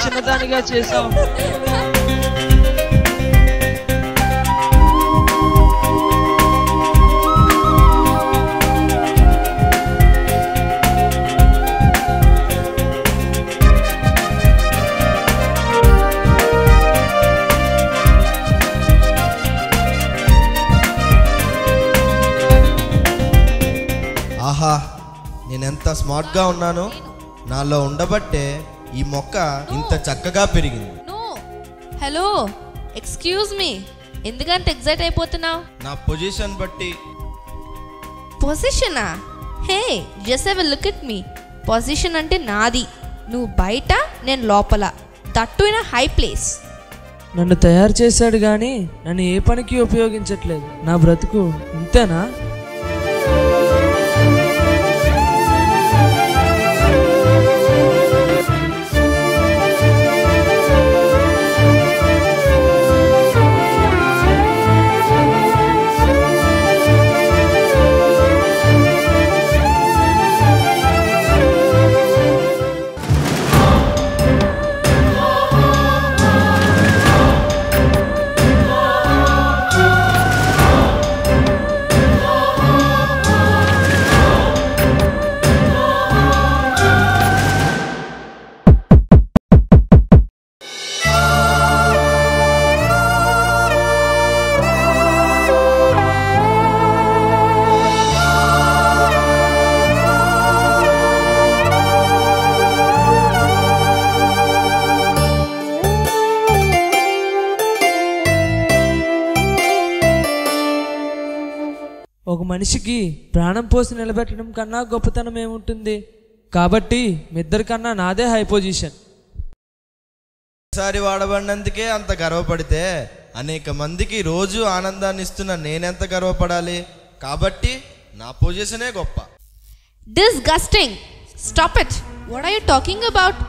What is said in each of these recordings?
చిన్నదానిగా చేశావు. ఆహా, నేనెంత స్మార్ట్గా ఉన్నాను. నాలో ఉండబట్టే ఈ మొక్క ఇంత చక్కగా పెరిగింది. హలో, ఎక్స్క్యూజ్ మీ, ఎందుకంత ఎగ్జైట్ అయిపోతున్నావు? నా పొజిషన్ బట్టి. పొజిషనా? Hey, just have a look at me. Position అంటే నాది, నువ్వు బయట, నేను లోపల, దట్టు ఇన్ హై ప్లేస్. నన్ను తయారు చేశాడు కానీ నన్ను ఏ పనికి ఉపయోగించట్లేదు. నా బ్రతుకు ఇంతేనా? ఒక మనిషికి ప్రాణం పోసి నిలబెట్టడం కన్నా గొప్పతనం ఏముంటుంది? కాబట్టి మీ ఇద్దరి కన్నా నాదే హై పొజిషన్. ఒకసారి వాడబడినందుకే అంత గర్వపడితే అనేక మందికి రోజు ఆనందాన్ని ఇస్తున్న నేనెంత గర్వపడాలి? కాబట్టి నా పొజిషనే గొప్ప. Disgusting, stop it. What are you talking about?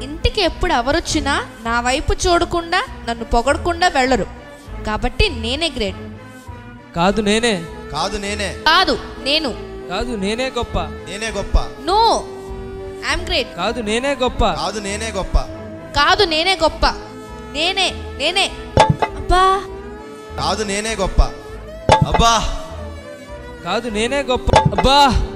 ఇంటికి ఎప్పుడు ఎవరొచ్చినా నా వైపు చూడకుండా, నన్ను పొగడకుండా వెళ్ళరు. కాబట్టి నేనే గ్రేట్. కాదు నేనే. కాదు నేనే. కాదు నేను. కాదు నేనే గొప్ప. నేనే గొప్ప. No, I'm great. కాదు నేనే గొప్ప. కాదు నేనే గొప్ప. కాదు నేనే గొప్ప. నేనే నేనే. అబ్బా. కాదు నేనే గొప్ప. అబ్బా. కాదు నేనే గొప్ప. అబ్బా.